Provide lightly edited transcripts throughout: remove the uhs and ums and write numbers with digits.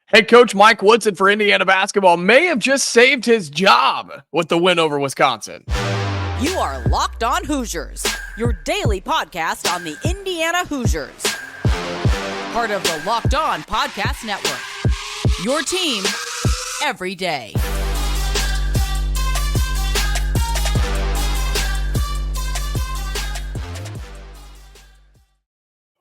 Hey, Coach Mike Woodson for Indiana basketball may have just saved his job with the win over Wisconsin. You are Locked On Hoosiers, your daily podcast on the Indiana Hoosiers. Part of the Locked On Podcast Network, your team every day.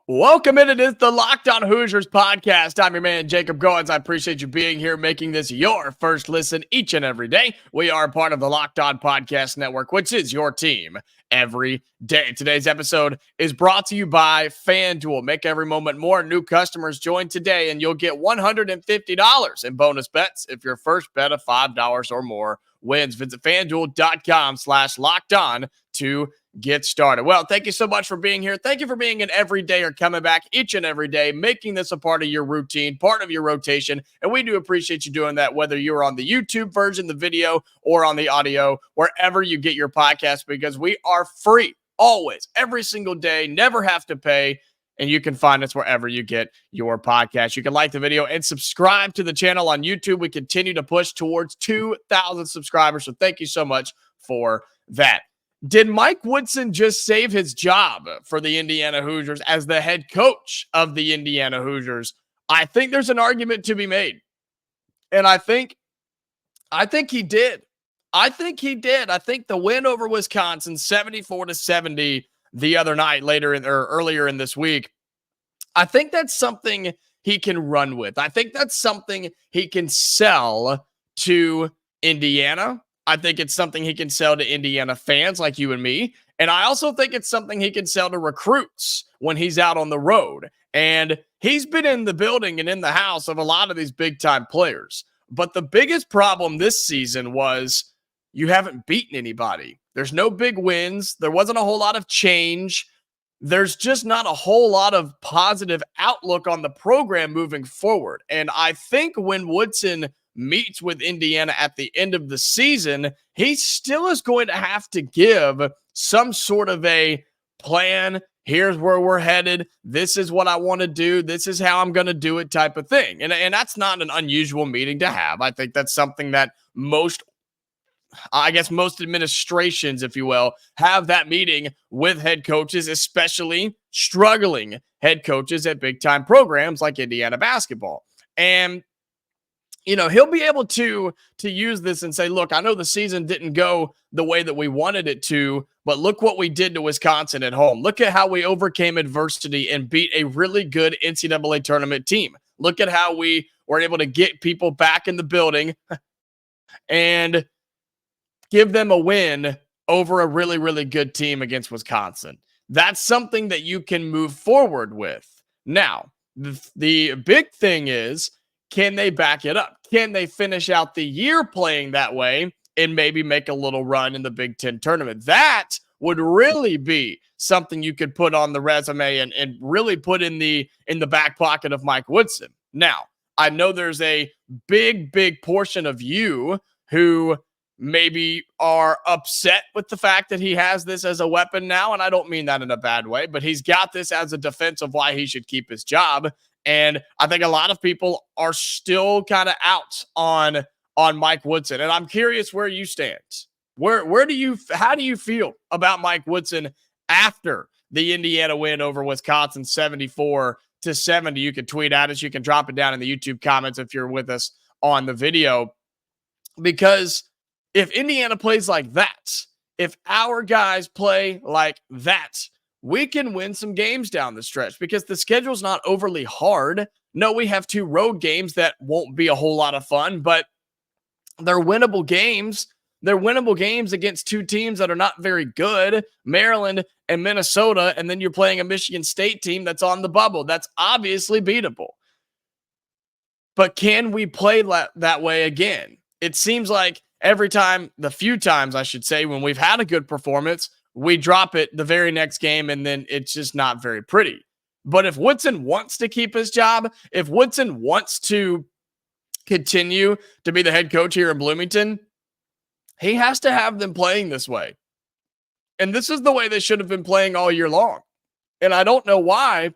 Welcome in. It is the Locked On Hoosiers podcast. I'm your man, Jacob Goins. I appreciate you being here, making this your first listen each and every day. We are part of the Locked On Podcast Network, which is your team every day. Today's episode is brought to you by FanDuel. Make every moment more. New customers join today, and you'll get $150 in bonus bets if your first bet of $5 or more wins. Visit FanDuel.com/LockedOn to get started. Well, thank you so much for being here. Thank you for being an everydayer, coming back each and every day, making this a part of your routine, part of your rotation. And we do appreciate you doing that, whether you're on the YouTube version, the video, or on the audio, wherever you get your podcast, because we are free always, every single day, never have to pay. And you can find us wherever you get your podcast. You can like the video and subscribe to the channel on YouTube. We continue to push towards 2,000 subscribers. So thank you so much for that. Did Mike Woodson just save his job for the Indiana Hoosiers as the head coach of the Indiana Hoosiers? I think there's an argument to be made. And I think he did. I think the win over Wisconsin, 74-70 the other night, earlier in this week, I think that's something he can run with. I think that's something he can sell to Indiana. I think it's something he can sell to Indiana fans like you and me. And I also think it's something he can sell to recruits when he's out on the road. And he's been in the building and in the house of a lot of these big-time players. But the biggest problem this season was you haven't beaten anybody. There's no big wins. There wasn't a whole lot of change. There's just not a whole lot of positive outlook on the program moving forward. And I think when Woodson meets with Indiana at the end of the season, he still is going to have to give some sort of a plan. Here's where we're headed. This is what I want to do. This is how I'm going to do it type of thing. And that's not an unusual meeting to have. I think that's something that most administrations, if you will, have that meeting with head coaches, especially struggling head coaches at big time programs like Indiana basketball. And he'll be able to use this and say, look, I know the season didn't go the way that we wanted it to, but look what we did to Wisconsin at home. Look at how we overcame adversity and beat a really good NCAA tournament team. Look at how we were able to get people back in the building and give them a win over a really, really good team against Wisconsin. That's something that you can move forward with. Now, the big thing is, can they back it up? Can they finish out the year playing that way and maybe make a little run in the Big Ten tournament? That would really be something you could put on the resume and really put in the back pocket of Mike Woodson. Now, I know there's a big portion of you who maybe are upset with the fact that he has this as a weapon now, and I don't mean that in a bad way, but he's got this as a defense of why he should keep his job. And I think a lot of people are still kind of out on Mike Woodson. And I'm curious where you stand. How do you feel about Mike Woodson after the Indiana win over Wisconsin 74-70? You can tweet at us. You can drop it down in the YouTube comments if you're with us on the video. Because if Indiana plays like that, if our guys play like that, we can win some games down the stretch because the schedule's not overly hard. No, we have 2 road games that won't be a whole lot of fun, but they're winnable games. They're winnable games against 2 teams that are not very good, Maryland and Minnesota, and then you're playing a Michigan State team that's on the bubble. That's obviously beatable. But can we play that way again? It seems like the few times, I should say, when we've had a good performance, we drop it the very next game, and then it's just not very pretty. But if Woodson wants to keep his job, if Woodson wants to continue to be the head coach here in Bloomington, he has to have them playing this way. And this is the way they should have been playing all year long. And I don't know why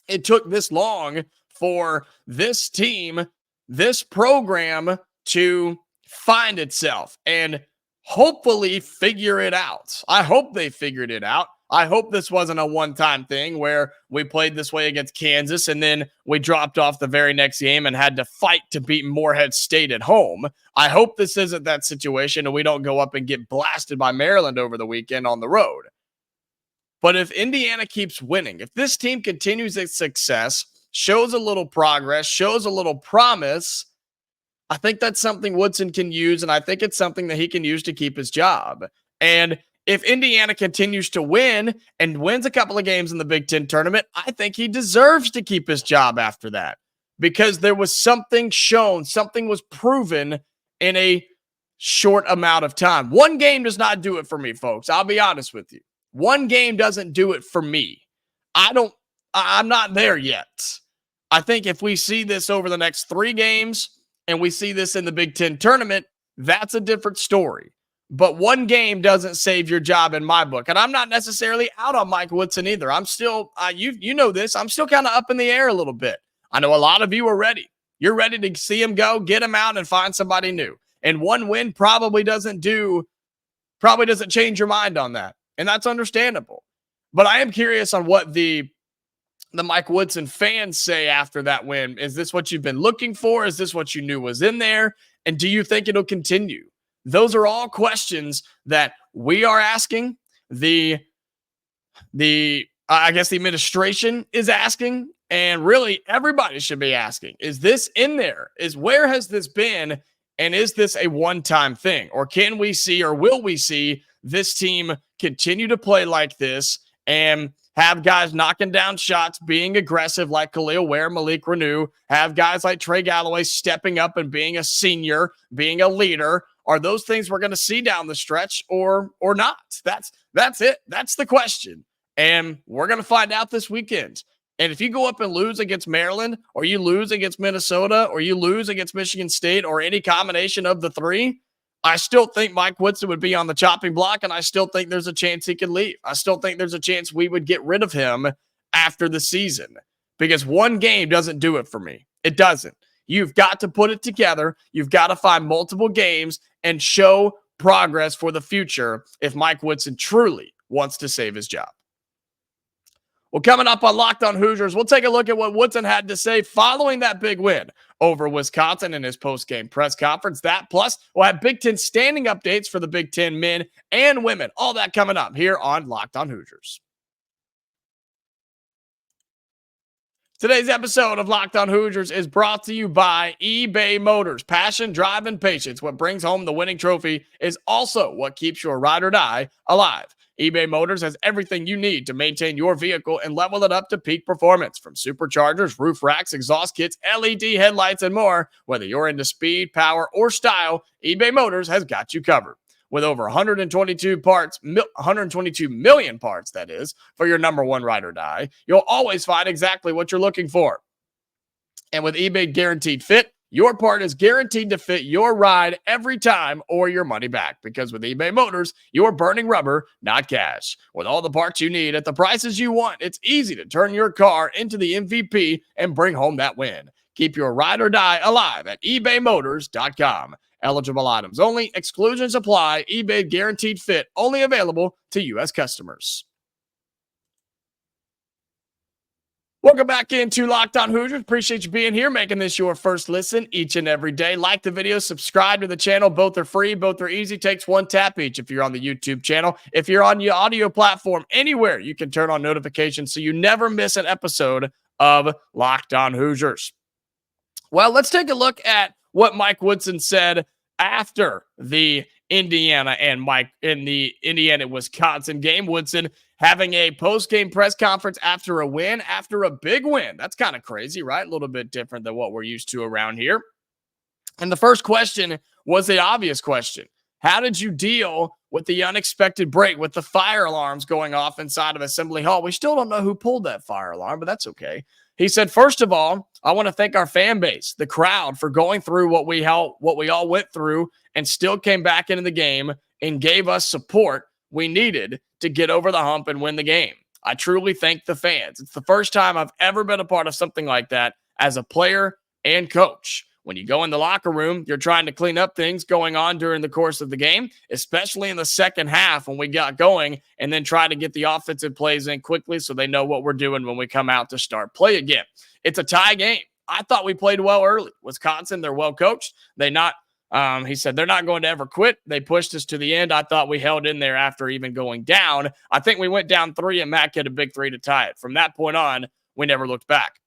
it took this long for this team, this program to find itself and hopefully figure it out. I hope they figured it out. I hope this wasn't a one-time thing where we played this way against Kansas and then we dropped off the very next game and had to fight to beat Morehead State at home. I hope this isn't that situation and we don't go up and get blasted by Maryland over the weekend on the road. But if Indiana keeps winning, if this team continues its success, shows a little progress, shows a little promise, I think that's something Woodson can use, and I think it's something that he can use to keep his job. And if Indiana continues to win and wins a couple of games in the Big Ten tournament, I think he deserves to keep his job after that because there was something shown, something was proven in a short amount of time. One game does not do it for me, folks. I'll be honest with you. One game doesn't do it for me. I'm not there yet. I think if we see this over the next 3 games and we see this in the Big Ten tournament, that's a different story. But one game doesn't save your job in my book. And I'm not necessarily out on Mike Woodson either. I'm still, you know this, I'm still kind of up in the air a little bit. I know a lot of you are ready. You're ready to see him go, get him out, and find somebody new. And one win probably doesn't change your mind on that. And that's understandable. But I am curious on what the Mike Woodson fans say after that win. Is this what you've been looking for? Is this what you knew was in there? And do you think it'll continue? Those are all questions that we are asking. I guess the administration is asking, and really everybody should be asking. Is this in there? Where has this been? And is this a one-time thing? Or can we see, or will we see this team continue to play like this and have guys knocking down shots, being aggressive like Kel'el, Ware, Malik Renew, have guys like Trey Galloway stepping up and being a senior, being a leader? Are those things we're going to see down the stretch or not? That's it. That's the question. And we're going to find out this weekend. And if you go up and lose against Maryland, or you lose against Minnesota, or you lose against Michigan State, or any combination of the 3, I still think Mike Woodson would be on the chopping block, and I still think there's a chance he could leave. I still think there's a chance we would get rid of him after the season because one game doesn't do it for me. It doesn't. You've got to put it together. You've got to find multiple games and show progress for the future if Mike Woodson truly wants to save his job. Well, coming up on Locked On Hoosiers, we'll take a look at what Woodson had to say following that big win over Wisconsin in his post-game press conference. That plus we'll have Big Ten standing updates for the Big Ten men and women. All that coming up here on Locked On Hoosiers. Today's episode of Locked On Hoosiers is brought to you by eBay Motors. Passion, drive, and patience. What brings home the winning trophy is also what keeps your ride or die alive. eBay Motors has everything you need to maintain your vehicle and level it up to peak performance. From superchargers, roof racks, exhaust kits, LED headlights, and more. Whether you're into speed, power, or style, eBay Motors has got you covered. With over 122 million parts, that is, for your number one ride or die, you'll always find exactly what you're looking for. And with eBay Guaranteed Fit, your part is guaranteed to fit your ride every time or your money back. Because with eBay Motors, you're burning rubber, not cash. With all the parts you need at the prices you want, it's easy to turn your car into the MVP and bring home that win. Keep your ride or die alive at ebaymotors.com. Eligible items only. Exclusions apply. eBay Guaranteed Fit only available to U.S. customers. Welcome back into Locked On Hoosiers. Appreciate you being here, making this your first listen each and every day. Like the video, subscribe to the channel. Both are free. Both are easy. Takes one tap each if you're on the YouTube channel. If you're on your audio platform anywhere, you can turn on notifications so you never miss an episode of Locked On Hoosiers. Well, let's take a look at what Mike Woodson said after the Indiana-Wisconsin game. Woodson having a post-game press conference after a win, after a big win. That's kind of crazy, right? A little bit different than what we're used to around here. And the first question was the obvious question. How did you deal with the unexpected break, with the fire alarms going off inside of Assembly Hall? We still don't know who pulled that fire alarm, but that's okay. He said, first of all, I want to thank our fan base, the crowd, for going through what we all went through and still came back into the game and gave us support we needed to get over the hump and win the game. I truly thank the fans. It's the first time I've ever been a part of something like that as a player and coach. When you go in the locker room, you're trying to clean up things going on during the course of the game, especially in the second half when we got going, and then try to get the offensive plays in quickly so they know what we're doing when we come out to start play again. It's a tie game. I thought we played well early. Wisconsin, they're well coached. He said they're not going to ever quit. They pushed us to the end. I thought we held in there after even going down. I think we went down 3 and Mac hit a big 3 to tie it. From that point on, we never looked back.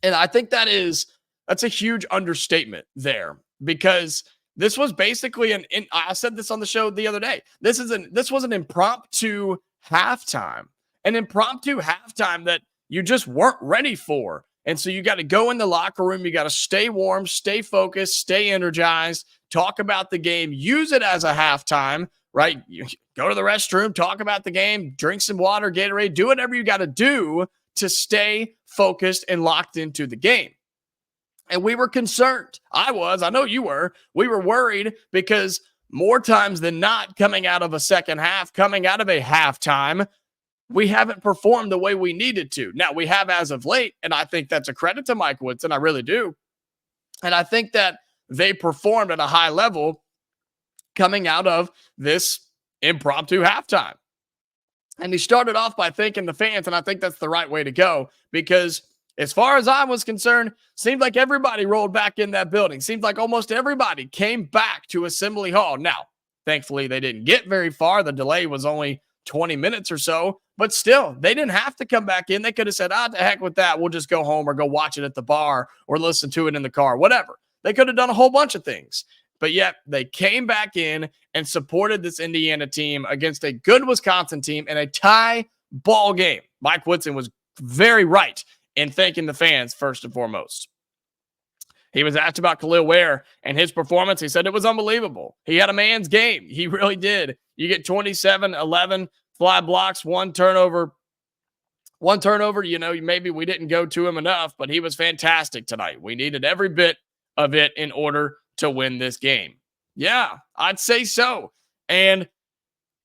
And I think that's a huge understatement there, because this was basically I said this on the show the other day. This was an impromptu halftime. An impromptu halftime that you just weren't ready for. And so you got to go in the locker room. You got to stay warm, stay focused, stay energized, talk about the game, use it as a halftime, right? You go to the restroom, talk about the game, drink some water, Gatorade, do whatever you got to do to stay focused and locked into the game. And we were concerned. I know you were. We were worried because more times than not, coming out of a second half, coming out of a halftime, we haven't performed the way we needed to. Now, we have as of late, and I think that's a credit to Mike Woodson. I really do. And I think that they performed at a high level coming out of this impromptu halftime. And he started off by thanking the fans, and I think that's the right way to go, because as far as I was concerned, seemed like everybody rolled back in that building. Seemed like almost everybody came back to Assembly Hall. Now, thankfully, they didn't get very far. The delay was only 20 minutes or so, but still, they didn't have to come back in. They could have said, to heck with that. We'll just go home or go watch it at the bar or listen to it in the car, whatever. They could have done a whole bunch of things, but yet they came back in and supported this Indiana team against a good Wisconsin team in a tie ball game. Mike Woodson was very right in thanking the fans first and foremost. He was asked about Kel'el Ware and his performance. He said it was unbelievable. He had a man's game. He really did. You get 27, 11 fly blocks, one turnover. Maybe we didn't go to him enough, but he was fantastic tonight. We needed every bit of it in order to win this game. Yeah, I'd say so. And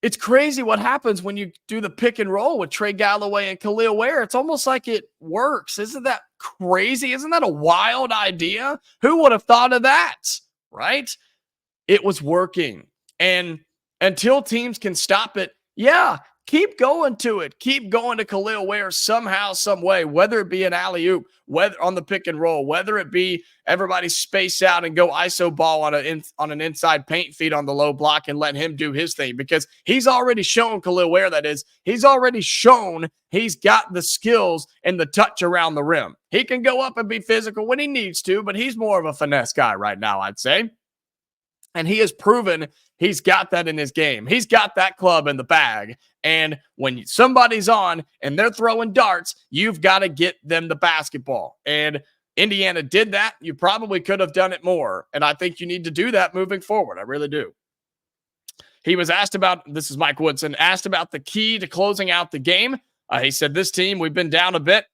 it's crazy what happens when you do the pick and roll with Trey Galloway and Kel'el Ware. It's almost like it works. Isn't that crazy? Isn't that a wild idea? Who would have thought of that, right? It was working. And until teams can stop it, keep going to it. Keep going to Kel'el Ware somehow, some way, whether it be an alley-oop, whether on the pick and roll, whether it be everybody space out and go iso ball on an inside paint feed on the low block and let him do his thing, because he's already shown Kel'el Ware, he's already shown he's got the skills and the touch around the rim. He can go up and be physical when he needs to, but he's more of a finesse guy right now, I'd say. And he has proven he's got that in his game. He's got that club in the bag. And when somebody's on and they're throwing darts, you've got to get them the basketball. And Indiana did that. You probably could have done it more. And I think you need to do that moving forward. I really do. He was asked about, this is Mike Woodson, asked about the key to closing out the game. He said, this team, we've been down a bit.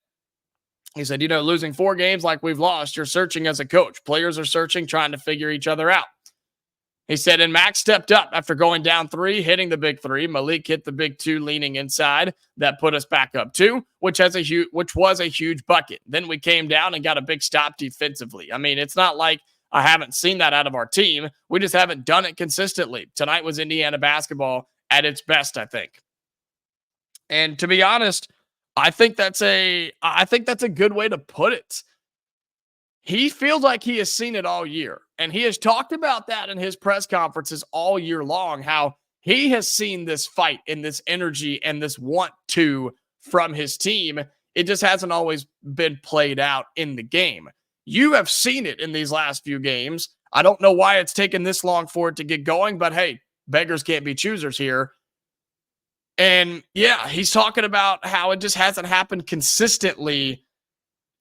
He said, losing 4 games like we've lost, you're searching as a coach. Players are searching, trying to figure each other out. He said, and Max stepped up after going down 3, hitting the big 3. Malik hit the big 2, leaning inside. That put us back up 2, which was a huge bucket. Then we came down and got a big stop defensively. I mean, it's not like I haven't seen that out of our team. We just haven't done it consistently. Tonight was Indiana basketball at its best, I think. And to be honest, I think that's a good way to put it. He feels like he has seen it all year. And he has talked about that in his press conferences all year long, how he has seen this fight and this energy and this want to from his team. It just hasn't always been played out in the game. You have seen it in these last few games. I don't know why it's taken this long for it to get going, but hey, beggars can't be choosers here. And yeah, he's talking about how it just hasn't happened consistently.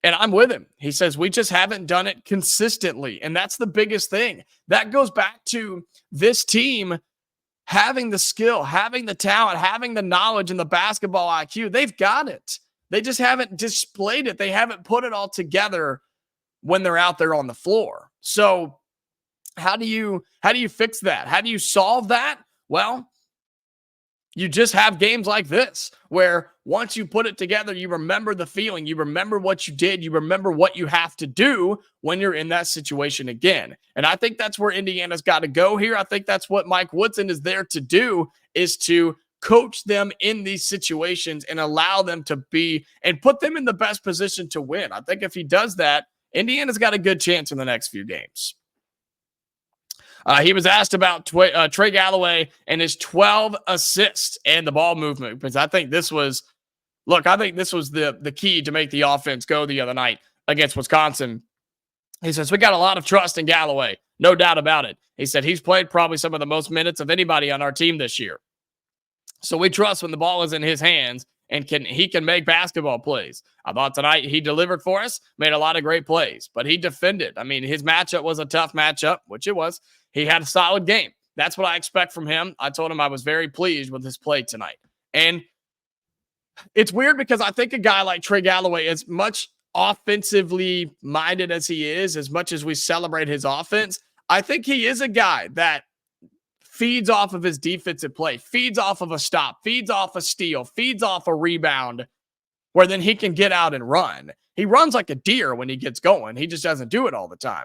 And I'm with him. He says, we just haven't done it consistently. And that's the biggest thing. That goes back to this team having the skill, having the talent, having the knowledge and the basketball IQ. They've got it. They just haven't displayed it. They haven't put it all together when they're out there on the floor. So how do you fix that? How do you solve that? Well, You just have games like this where once you put it together, you remember the feeling, you remember what you did, you remember what you have to do when you're in that situation again. And I think that's where Indiana's got to go here. I think that's what Mike Woodson is there to do, is to coach them in these situations and allow them to be and put them in the best position to win. I think if he does that, Indiana's got a good chance in the next few games. He was asked about Trey Galloway and his 12 assists and the ball movement, because I think this was the key to make the offense go the other night against Wisconsin. He says, we got a lot of trust in Galloway, no doubt about it. He said he's played probably some of the most minutes of anybody on our team this year. So we trust when the ball is in his hands and he can make basketball plays. I thought tonight he delivered for us, made a lot of great plays, but he defended. I mean, his matchup was a tough matchup, which it was. He had a solid game. That's what I expect from him. I told him I was very pleased with his play tonight. And it's weird because I think a guy like Trey Galloway, as much offensively minded as he is, as much as we celebrate his offense, I think he is a guy that feeds off of his defensive play, feeds off of a stop, feeds off a steal, feeds off a rebound, where then he can get out and run. He runs like a deer when he gets going. He just doesn't do it all the time.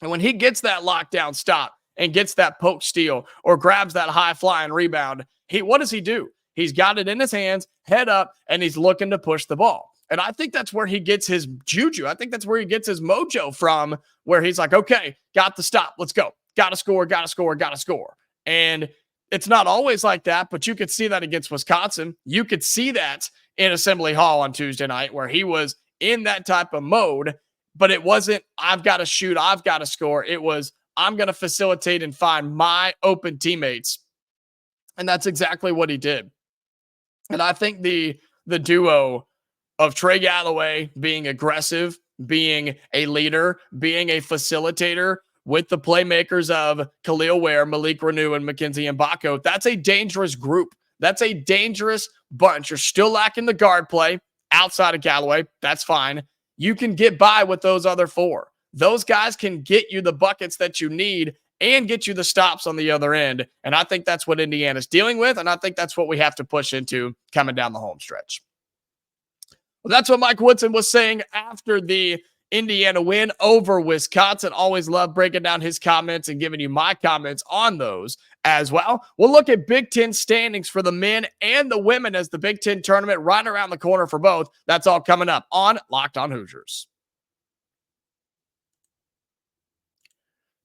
And when he gets that lockdown stop and gets that poke steal or grabs that high flying rebound, what does he do? He's got it in his hands, head up, and he's looking to push the ball. And I think that's where he gets his juju. I think that's where he gets his mojo from, where he's like, okay, got the stop. Let's go. Got to score, got to score, got to score. And it's not always like that, but you could see that against Wisconsin. You could see that in Assembly Hall on Tuesday night, where he was in that type of mode. But it wasn't, I've got to shoot, I've got to score. It was, I'm going to facilitate and find my open teammates. And that's exactly what he did. And I think the duo of Trey Galloway being aggressive, being a leader, being a facilitator with the playmakers of Kel'el, Ware, Malik Renew, and Mackenzie Mgbako, that's a dangerous group. That's a dangerous bunch. You're still lacking the guard play outside of Galloway. That's fine. You can get by with those other four. Those guys can get you the buckets that you need and get you the stops on the other end. And I think that's what Indiana's dealing with, and I think that's what we have to push into coming down the home stretch. Well, that's what Mike Woodson was saying after the Indiana win over Wisconsin. Always love breaking down his comments and giving you my comments on those as well. We'll look at Big Ten standings for the men and the women as the Big Ten tournament right around the corner for both. That's all coming up on Locked On Hoosiers.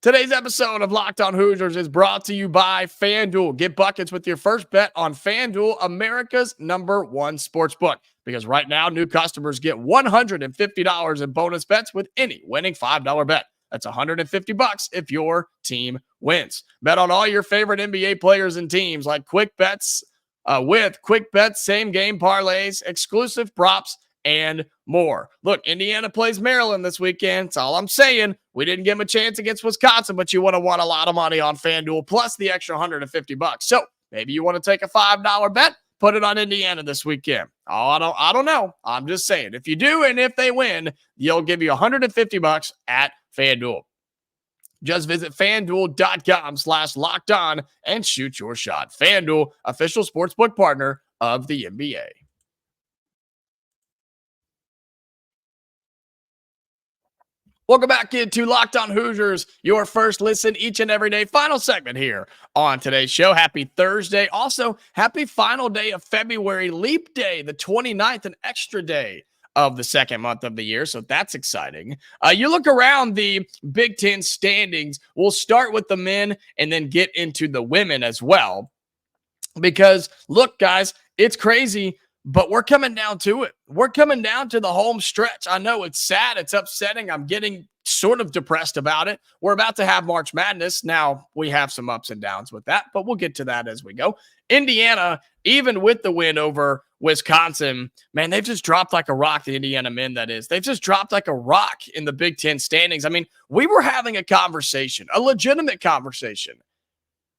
Today's episode of Locked On Hoosiers is brought to you by FanDuel. Get buckets with your first bet on FanDuel, America's #1 sportsbook. Because right now, new customers get $150 in bonus bets with any winning $5 bet. That's $150 if your team wins. Bet on all your favorite NBA players and teams like quick bets with quick bets, same game parlays, exclusive props, and more. Look, Indiana plays Maryland this weekend. That's all I'm saying. We didn't give them a chance against Wisconsin, but you would have won a lot of money on FanDuel plus the extra $150. So maybe you want to take a $5 bet, put it on Indiana this weekend. Oh, I don't know. I'm just saying. If you do, and if they win, you'll give you $150 at FanDuel. Just visit FanDuel.com/lockedon and shoot your shot. FanDuel, official sportsbook partner of the NBA. Welcome back into Locked On Hoosiers, your first listen each and every day. Final segment here on today's show. Happy Thursday. Also, happy final day of February, Leap Day, the 29th, an extra day of the second month of the year. So that's exciting. You look around the Big Ten standings. We'll start with the men and then get into the women as well. Because, look, guys, it's crazy, but we're coming down to it. We're coming down to the home stretch. I know it's sad. It's upsetting. I'm getting sort of depressed about it. We're about to have March Madness. Now, we have some ups and downs with that, but we'll get to that as we go. Indiana, even with the win over Wisconsin, man, they've just dropped like a rock, the Indiana men, that is. They've just dropped like a rock in the Big Ten standings. I mean, we were having a conversation, a legitimate conversation,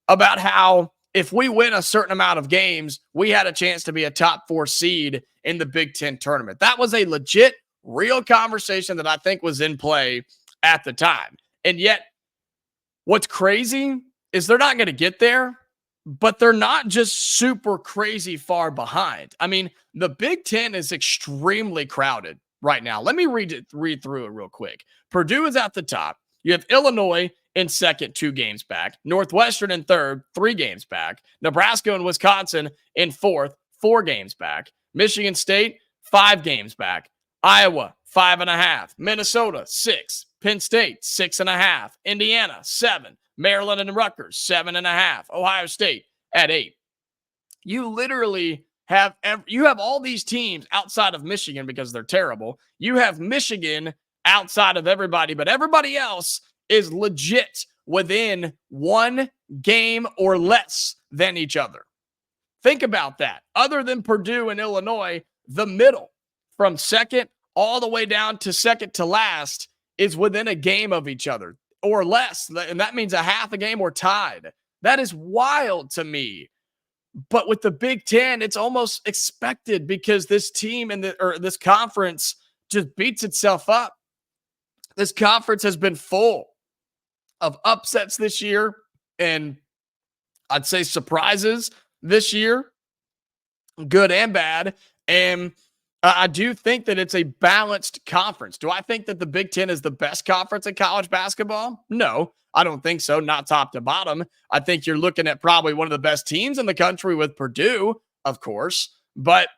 about how if we win a certain amount of games, we had a chance to be a top 4 seed in the Big Ten tournament. That was a legit, real conversation that I think was in play at the time. And yet, what's crazy is they're not going to get there but they're not just super crazy far behind. I mean, the Big Ten is extremely crowded right now. Let me read through it real quick. Purdue is at the top. You have Illinois in second, 2 games back. Northwestern in third, 3 games back. Nebraska and Wisconsin in fourth, 4 games back. Michigan State, 5 games back. Iowa, 5.5. Minnesota, 6. Penn State, 6.5. Indiana, 7. Maryland and Rutgers, 7.5. Ohio State at 8. You literally have all these teams outside of Michigan because they're terrible. You have Michigan outside of everybody, but everybody else is legit within 1 game or less than each other. Think about that. Other than Purdue and Illinois, the middle from second all the way down to second to last is within a game of each other or less. And that means a half a game or tied. That is wild to me. But with the Big Ten, it's almost expected because this team and this conference just beats itself up. This conference has been full of upsets this year, and I'd say surprises this year, good and bad. And I do think that it's a balanced conference. Do I think that the Big Ten is the best conference in college basketball? No, I don't think so. Not top to bottom. I think you're looking at probably one of the best teams in the country with Purdue, of course. But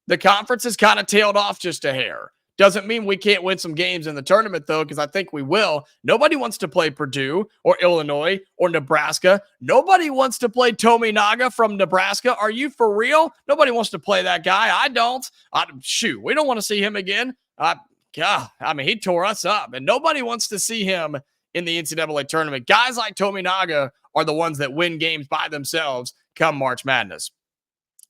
the conference has kind of tailed off just a hair. Doesn't mean we can't win some games in the tournament, though, because I think we will. Nobody wants to play Purdue or Illinois or Nebraska. Nobody wants to play Tominaga from Nebraska. Are you for real? Nobody wants to play that guy. I don't. Shoot, we don't want to see him again. He tore us up, and nobody wants to see him in the NCAA tournament. Guys like Tominaga are the ones that win games by themselves come March Madness.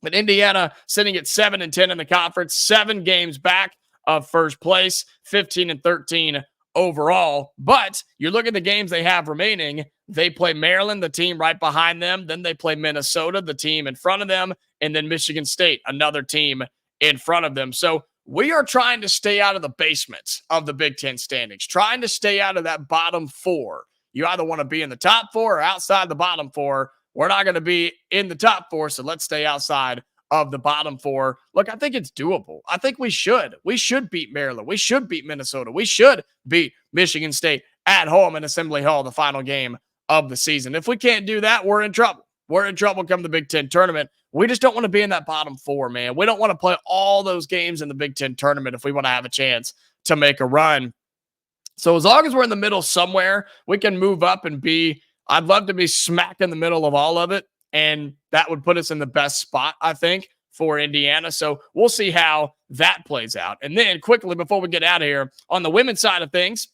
But Indiana sitting at 7-10 in the conference, 7 games back of first place, 15-13 overall. But you look at the games they have remaining, they play Maryland, the team right behind them. Then they play Minnesota, the team in front of them. And then Michigan State, another team in front of them. So we are trying to stay out of the basement of the Big Ten standings, trying to stay out of that bottom 4. You either want to be in the top 4 or outside the bottom 4. We're not going to be in the top 4, so let's stay outside of the bottom 4. Look, I think it's doable. I think we should. We should beat Maryland. We should beat Minnesota. We should beat Michigan State at home in Assembly Hall, the final game of the season. If we can't do that, we're in trouble. We're in trouble come the Big Ten tournament. We just don't want to be in that bottom 4, man. We don't want to play all those games in the Big Ten tournament if we want to have a chance to make a run. So as long as we're in the middle somewhere, we can move up and I'd love to be smack in the middle of all of it. And that would put us in the best spot, I think, for Indiana. So we'll see how that plays out. And then quickly, before we get out of here, on the women's side of things,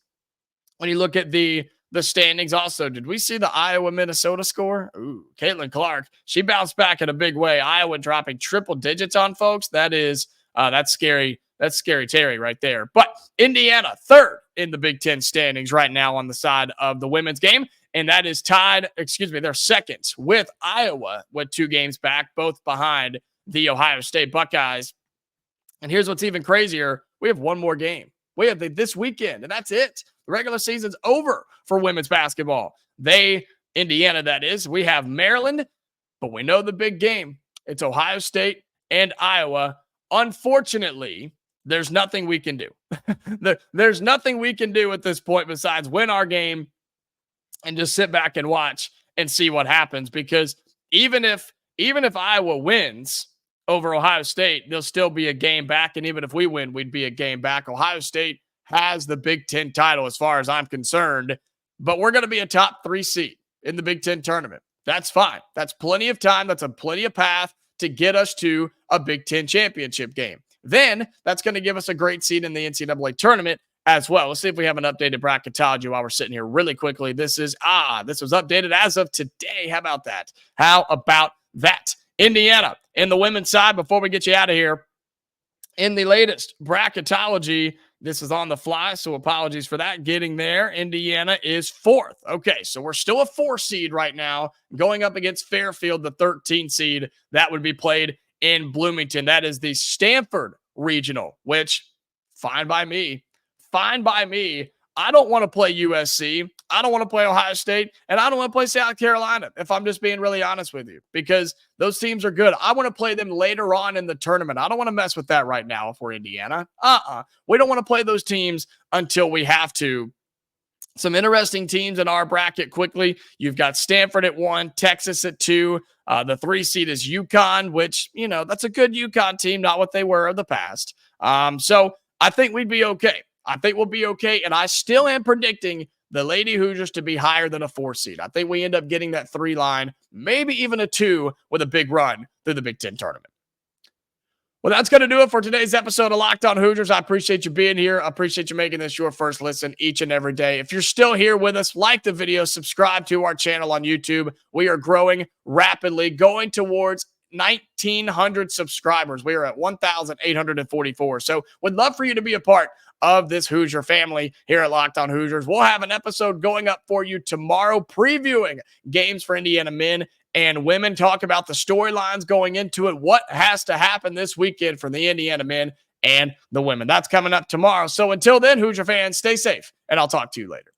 when you look at the standings also, did we see the Iowa-Minnesota score? Ooh, Caitlin Clark, she bounced back in a big way. Iowa dropping triple digits on folks. That's scary. That's scary Terry right there. But Indiana, 3rd in the Big Ten standings right now on the side of the women's game. And that is they're 2nd with Iowa with 2 games back, both behind the Ohio State Buckeyes. And here's what's even crazier. We have one more game. We have this weekend, and that's it. The regular season's over for women's basketball. Indiana, that is. We have Maryland, but we know the big game. It's Ohio State and Iowa. Unfortunately, there's nothing we can do. There's nothing we can do at this point besides win our game and just sit back and watch and see what happens. Because even if Iowa wins over Ohio State, they'll still be a game back. And even if we win, we'd be a game back. Ohio State has the Big Ten title as far as I'm concerned, but we're going to be a top 3 seed in the Big Ten tournament. That's fine. That's plenty of time. That's plenty of path to get us to a Big Ten championship game. Then that's going to give us a great seed in the NCAA tournament as well. Let's see if we have an updated bracketology while we're sitting here really quickly. This was updated as of today. How about that? Indiana in the women's side, before we get you out of here, in the latest bracketology, this is on the fly, so apologies for that. Getting there, Indiana is 4th. Okay, so we're still a 4 seed right now, going up against Fairfield, the 13 seed. That would be played in Bloomington. That is the Stanford Regional, which, fine by me. I don't want to play USC. I don't want to play Ohio State. And I don't want to play South Carolina, if I'm just being really honest with you, because those teams are good. I want to play them later on in the tournament. I don't want to mess with that right now if we're Indiana. We don't want to play those teams until we have to. Some interesting teams in our bracket quickly. You've got Stanford at 1, Texas at 2. The 3 seed is UConn, which, that's a good UConn team, not what they were in the past. So I think we'd be okay. I think we'll be okay. And I still am predicting the Lady Hoosiers to be higher than a 4 seed. I think we end up getting that 3 line, maybe even a 2 with a big run through the Big Ten tournament. Well, that's going to do it for today's episode of Locked On Hoosiers. I appreciate you being here. I appreciate you making this your first listen each and every day. If you're still here with us, like the video, subscribe to our channel on YouTube. We are growing rapidly, going towards 1,900 subscribers. We are at 1,844. So would love for you to be a part of this Hoosier family here at Locked On Hoosiers. We'll have an episode going up for you tomorrow previewing games for Indiana men and women, talk about the storylines going into it, what has to happen this weekend for the Indiana men and the women. That's coming up tomorrow. So until then, Hoosier fans, stay safe, and I'll talk to you later.